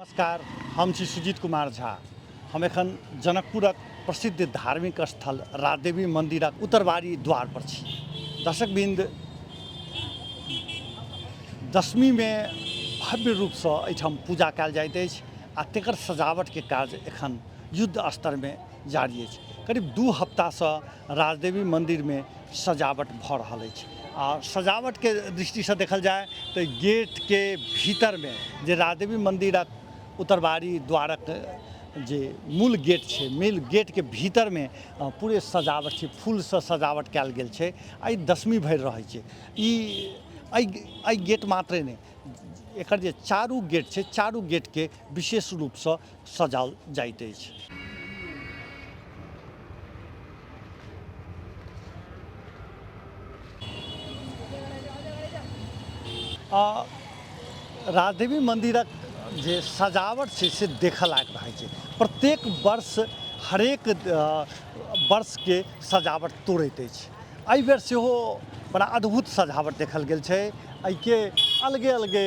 नमस्कार, हम छी सुजीत कुमार झा। हम एखन जनकपुरक प्रसिद्ध धार्मिक स्थल राजदेवी मन्दिरक उत्तरबारी द्वार पर छी। दर्शकवृन्द, दशमीमे भव्य रूपसँ एहिठाम पूजा कयल जाइत अछि आ तेकर सजावटके काज एखन युद्ध स्तरमे जारी अछि। करीब 2 हफ्तासँ राजदेवी मन्दिरमे सजावट भऽ रहल अछि। आ सजावट के दृष्टि से देखल जाए तो गेट के भीतर में जे राजदेवी मंदिरक उत्तरबारी द्वारक जे मूल गेट छै, मूल गेट के भीतर में पूरे सजावट छै, फूल से सजावट कयल गेल छै। आई दशमी भरि रहै छै। ई गेट मात्रे नहीं, एकर जे चारू गेट छै, चारू गेट के विशेष रूप से सजाओल जाइत अछि। राजदेवी मंदिरक जे सजावट छै से देखऽ लायक रहै छै। प्रत्येक वर्ष हरेक वर्ष के सजावट तोड़ैत अछि। एहि बेर सेहो बड़ा अद्भुत सजावट देखल गेल छै। एहिके अलगे अलगे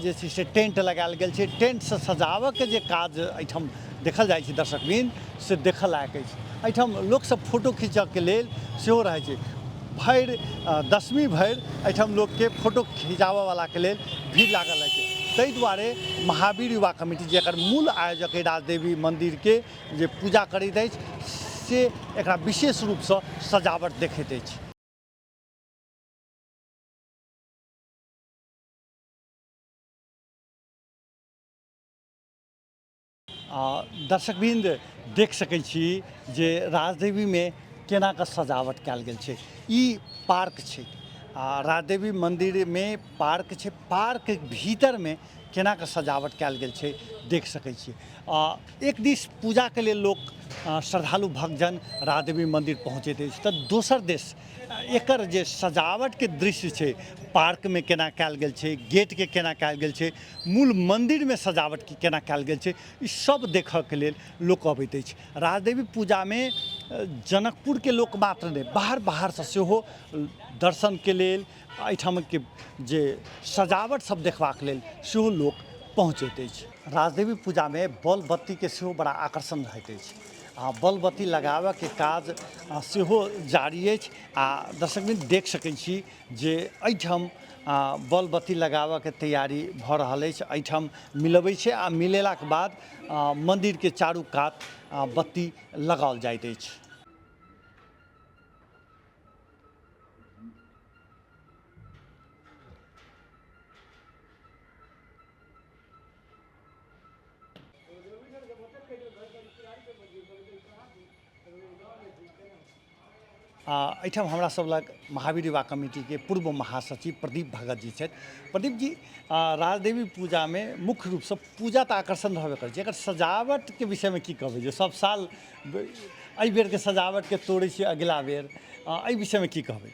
जे छै से टेंट लगायल गेल छै। टेंट से सजावट के जे काज एहिठाम देखल जाइ छै दर्शकवृन्द, से देखऽ लायक अछि। एहिठाम लोक सब फोटो खींचऽ के लेल सेहो रहै छै। भरि दशमी भरि एहिठाम लोकके फोटो खिंचाबऽवला के लेल भीड़ लागल रहै छै। ताहि दुआरे महावीर युवा कमिटी जेकर मूल आयोजक है राजदेवी मंदिर के जे पूजा करैत अछि से एकरा विशेष रूपसँ सजावट देखैत अछि। दर्शकवृन्द देख सकै छी जे राजदेवी में केना कऽ सजावट कयल गेल छै। ई पार्क छै। राजदेवी मंदिर में पार्क छै। पार्क भीतर में केना कऽ सजावट कयल गेल छै देख सकै छी। एक दिस पूजा के लिए लोक श्रद्धालु भक्तजन राजदेवी मंदिर पहुँचैत अछि, तऽ दोसर दिस एकर जे सजावट के दृश्य छै, पार्क में केना कयल गेल छै, गेट के केना कयल गेल छै, मूल मंदिर में सजावट की केना कयल गेल छै, ई सब देखऽ के लेल लोक अबैत अछि। राजदेवी पूजा में जनकपुर के लोक मात्र नहीं, बाहर बाहर से सेहो दर्शन के लेल, एहिठाम के जे सजावट सब देखबाक लेल सेहो लोक पहुँचैत अछि। राजदेवी पूजा में बॉल बत्ती के सेहो बड़ा आकर्षण रहैत अछि। बॉल बत्ती लगाबऽ के काज सेहो जारी अछि। दर्शकवृन्द देख सकै छी जे एहिठाम बॉल बत्ती लगाबऽ के तैयारी भऽ रहल अछि। एहिठाम मिलबै छै आ मिलेलाक बाद मंदिर के चारू कात बत्ती लगाओल जाइत अछि। एहिठाम हमरा सब लग महावीर युवा कमिटी के पूर्व महासचिव प्रदीप भगत जी छथि। प्रदीप जी, राजदेवी पूजा में मुख्य रूप से पूजा तऽ आकर्षण रहबे करै छै, एकर सजावट के विषय में की कहबै? जे सब साल एहि बेर के सजावट के तोड़ै छियै अगिला बेर, एहि विषय में की कहबै?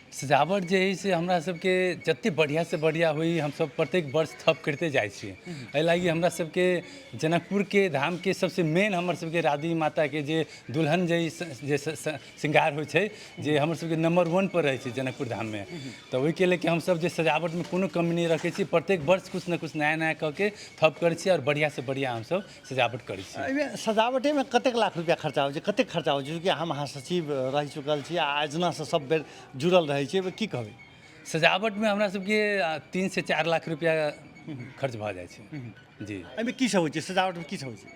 सजावट जे है से हमरा सबके जते बढ़िया से बढ़िया हुई, हम सब प्रत्येक वर्ष थप करते जाइ छियै। एहि लागी हमरा सबके जनकपुर के धाम के सबसे मेन हमर सबके राजदेवी माता के जे दुल्हन जे श्रृंगार होइ छै, जे हमर सबके नंबर 1 पर रहै छै जनकपुर धाम में। तऽ ओहिके लेके हम सब जे सजावट में कोनो कमी नहीं रखै छी। प्रत्येक वर्ष कुछ न कुछ नया नया कऽ के थप करै छियै और बढ़िया से बढ़िया हम सब सजावट करै छियै। एहिमे सजावटे में कतेक लाख रुपया खर्चा होइ छै, कतेक खर्चा होइ छै? क्योंकि अहाँ महासचिव रहि चुकल छी आ योजना से सब बेर जुड़ल रहै छी, की कहबै? सजावट में हमरा सबके 3 से 4 लाख रुपया खर्च भऽ जाइ छै। जी, एहिमे की सब होइ छै? सजावट में की सब होइ छै?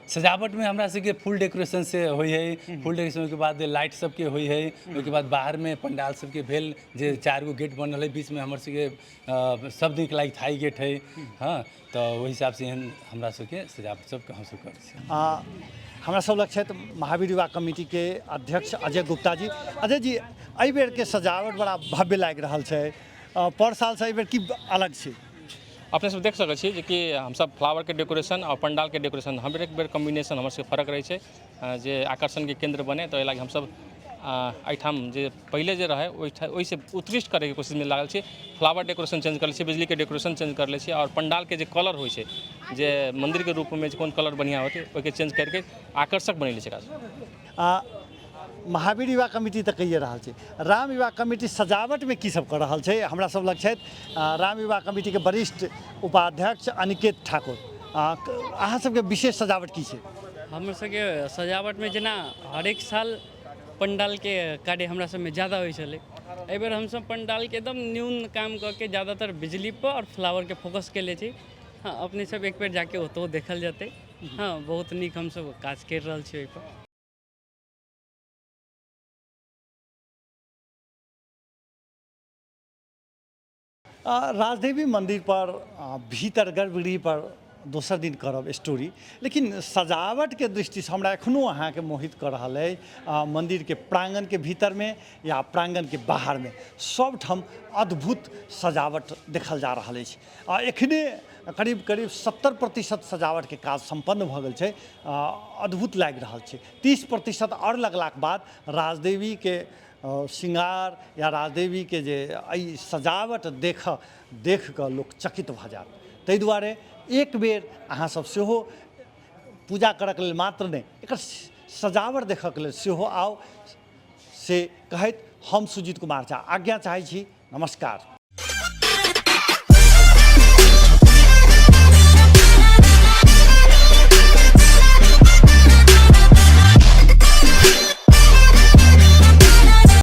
सजावट में हमरा सबके फुल डेकोरेशन से होइ है। फुल डेकोरेशन के बाद लाइट सबके होइ है। ओहिके बाद बाहर में पंडाल सबके भेल, जे 4 गो गेट बनल है, बीच में हमर सबके सब दिन के लायक थाई गेट है। हाँ, तो ओहि हिसाब से एहन हमरा सबके सजावट सब हम सब करै छी। हमरा सब लग छथि महावीर युवा कमिटी के अध्यक्ष अजय गुप्ता जी। अजय जी, एहि बेर के सजावट बड़ा भव्य लागि रहल छै। पर साल से एहि बेर की अलग छै? अपने सब देख सकै छी जे कि हमसब फ्लावर के डेकोरेशन और पंडाल के डेकोरेशन हर एक बेर कॉम्बिनेशन हमर सबके फर्क रहै छै, जे आकर्षण के केंद्र बने। तो एहि लागी हमसब एहिठाम जे पहिले जे रहे ओहिसे उत्कृष्ट करे के कोशिश में लागल छी। फ्लावर डेकोरेशन चेंज कर लै छी, बिजली के डेकोरेशन चेंज कर लै छी, और पंडाल के जे कलर होइ छै, जे मंदिर के रूप में कोन कलर बढ़िया होते ओके चेंज करके आकर्षक बनेले छै। महावीर युवा कमिटी तऽ कहिए रहल छै, राम युवा कमिटी सजावट में की सब कर रहल छै? हमरा सब लग छथि राम युवा कमिटी के वरिष्ठ उपाध्यक्ष अनिकेत ठाकुर। अहाँ सबके विशेष सजावट की छै? हमर सबके सजावट में जेना हरेक साल पंडाल के कार्य हमरा सब में ज़्यादा होइ छलै। एहि बेर हमसब पंडाल के एकदम न्यून काम कऽ के ज़्यादातर बिजली पर और फ्लावर के फोकस केले छी। हाँ, अपने सब एक बेर जाके ओतौ देखल जेतै। हाँ, बहुत नीक हमसब काज कर रहल छी ओहिपर। राजदेवी मंदिर पर भीतर गर्भगृह पर दोसर दिन करब स्टोरी, लेकिन सजावट के दृष्टि से हमरा एखनो अहाँ के मोहित कर रहल है। मंदिर के प्रांगण के भीतर में या प्रांगण के बाहर में सब ठाम अद्भुत सजावट देखल जा रहा है। एखने करीब करीब 70% सजावट के काज संपन्न भ गेल छै। अद्भुत लागि रहल छै। 30% और लगलाक बाद राजदेवी के श्रृंगार या राजदेवी के जे एहि सजावट देख कऽ लोक चकित भऽ जायत। ताहि दुआरे एक बेर अहाँ सब सेहो पूजा करक लेल मात्र नहीं, एकर सजावट देखक लेल सेहो आउ से कहैत हम सुजीत कुमार झा आज्ञा चाहै छी। नमस्कार।